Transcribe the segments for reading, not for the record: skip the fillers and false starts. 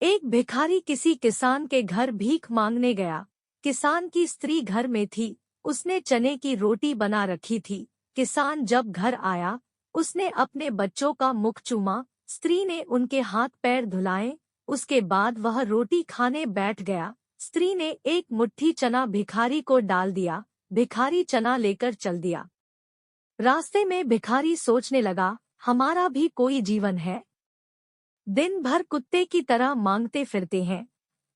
एक भिखारी किसी किसान के घर भीख मांगने गया। किसान की स्त्री घर में थी। उसने चने की रोटी बना रखी थी। किसान जब घर आया, उसने अपने बच्चों का मुख चूमा। स्त्री ने उनके हाथ पैर धुलाए। उसके बाद वह रोटी खाने बैठ गया। स्त्री ने एक मुट्ठी चना भिखारी को डाल दिया। भिखारी चना लेकर चल दिया। रास्ते में भिखारी सोचने लगा, हमारा भी कोई जीवन है। दिन भर कुत्ते की तरह मांगते फिरते हैं,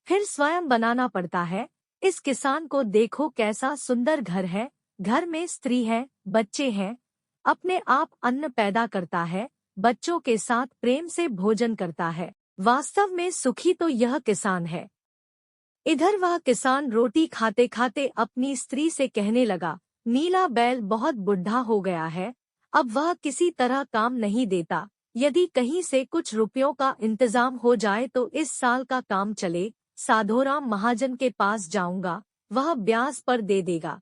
फिर स्वयं बनाना पड़ता है। इस किसान को देखो, कैसा सुंदर घर है। घर में स्त्री है, बच्चे हैं। अपने आप अन्न पैदा करता है, बच्चों के साथ प्रेम से भोजन करता है। वास्तव में सुखी तो यह किसान है। इधर वह किसान रोटी खाते खाते अपनी स्त्री से कहने लगा, नीला बैल बहुत बुढ़ा हो गया है, अब वह किसी तरह काम नहीं देता। यदि कहीं से कुछ रुपयों का इंतजाम हो जाए तो इस साल का काम चले। साधोराम महाजन के पास जाऊंगा, वह ब्याज पर दे देगा।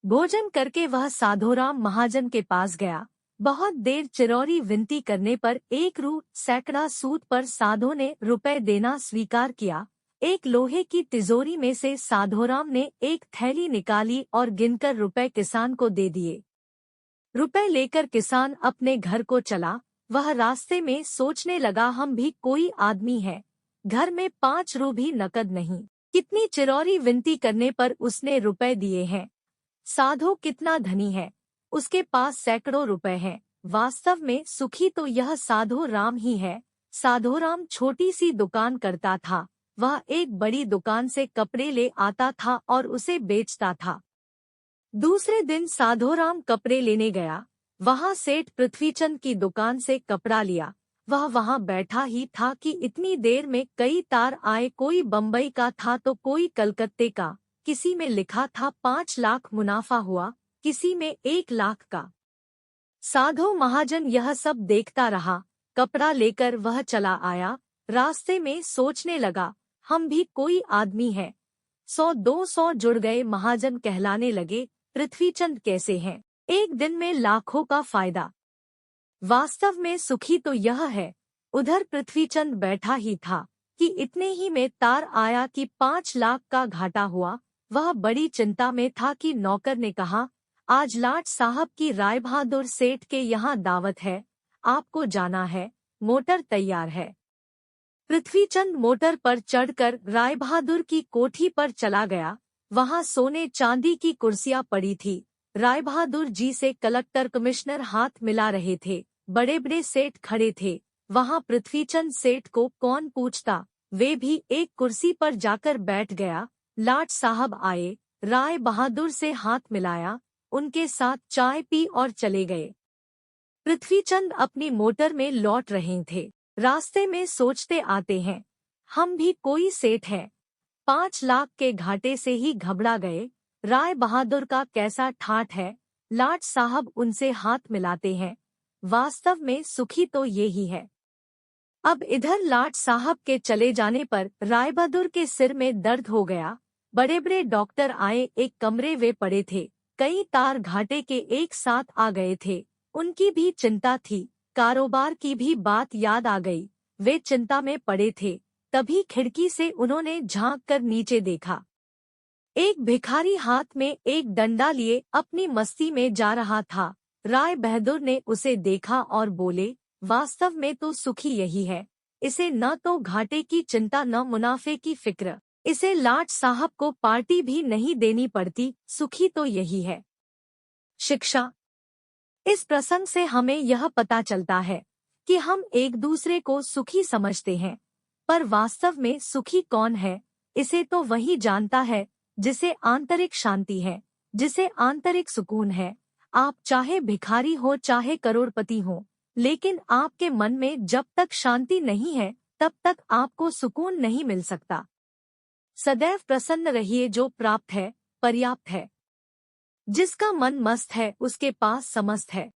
भोजन करके वह साधोराम महाजन के पास गया। बहुत देर चिरौरी विनती करने पर 1 रू सैकड़ा सूद पर साधो ने रुपए देना स्वीकार किया। एक लोहे की तिजोरी में से साधोराम ने एक थैली निकाली और गिनकर रुपए किसान को दे दिए। रुपए लेकर किसान अपने घर को चला। वह रास्ते में सोचने लगा, हम भी कोई आदमी है, घर में 5 रू भी नकद नहीं। कितनी चिरौरी विनती करने पर उसने रुपए दिए हैं। साधो कितना धनी है, उसके पास सैकड़ों रुपए हैं। वास्तव में सुखी तो यह साधो राम ही है। साधोराम छोटी सी दुकान करता था। वह एक बड़ी दुकान से कपड़े ले आता था और उसे बेचता था। दूसरे दिन साधोराम कपड़े लेने गया। वहां सेठ पृथ्वीचंद की दुकान से कपड़ा लिया। वह वहां बैठा ही था कि इतनी देर में कई तार आए। कोई बम्बई का था तो कोई कलकत्ते का। किसी में लिखा था 5 लाख मुनाफा हुआ, किसी में 1 लाख का। साधो महाजन यह सब देखता रहा। कपड़ा लेकर वह चला आया। रास्ते में सोचने लगा, हम भी कोई आदमी है। 100-200 जुड़ गए, महाजन कहलाने लगे। पृथ्वीचंद कैसे हैं, एक दिन में लाखों का फायदा। वास्तव में सुखी तो यह है। उधर पृथ्वीचंद बैठा ही था कि इतने ही में तार आया कि 5 लाख का घाटा हुआ। वह बड़ी चिंता में था कि नौकर ने कहा, आज लाट साहब की राय बहादुर सेठ के यहाँ दावत है, आपको जाना है। मोटर तैयार है। पृथ्वीचंद मोटर पर चढ़कर राय बहादुर की कोठी पर चला गया। वहां सोने चांदी की कुर्सियां पड़ी थी। राय बहादुर जी से कलेक्टर कमिश्नर हाथ मिला रहे थे। बड़े बड़े सेठ खड़े थे। वहां पृथ्वीचंद सेठ को कौन पूछता, वे भी एक कुर्सी पर जाकर बैठ गया। लाट साहब आए, राय बहादुर से हाथ मिलाया, उनके साथ चाय पी और चले गए। पृथ्वीचंद अपनी मोटर में लौट रहे थे। रास्ते में सोचते आते हैं, हम भी कोई सेठ हैं। 5 लाख के घाटे से ही घबरा गए। राय बहादुर का कैसा ठाठ है। लाट साहब उनसे हाथ मिलाते हैं। वास्तव में सुखी तो ये ही है। अब इधर लाट साहब के चले जाने पर राय बहादुर के सिर में दर्द हो गया। बड़े बड़े डॉक्टर आए, एक कमरे वे पड़े थे। कई तार घाटे के एक साथ आ गए थे। उनकी भी चिंता थी। कारोबार की भी बात याद आ गई। वे चिंता में पड़े थे। तभी खिड़की से उन्होंने झांक कर नीचे देखा। एक भिखारी हाथ में एक डंडा लिए अपनी मस्ती में जा रहा था। राय बहादुर ने उसे देखा और बोले, वास्तव में तो सुखी यही है। इसे न तो घाटे की चिंता न मुनाफे की फिक्र। इसे लाट साहब को पार्टी भी नहीं देनी पड़ती। सुखी तो यही है। शिक्षा। इस प्रसंग से हमें यह पता चलता है कि हम एक दूसरे को सुखी समझते हैं, पर वास्तव में सुखी कौन है, इसे तो वही जानता है जिसे आंतरिक शांति है, जिसे आंतरिक सुकून है। आप चाहे भिखारी हो चाहे करोड़पति हो, लेकिन आपके मन में जब तक शांति नहीं है तब तक आपको सुकून नहीं मिल सकता। सदैव प्रसन्न रहिए, जो प्राप्त है पर्याप्त है। जिसका मन मस्त है उसके पास समस्त है।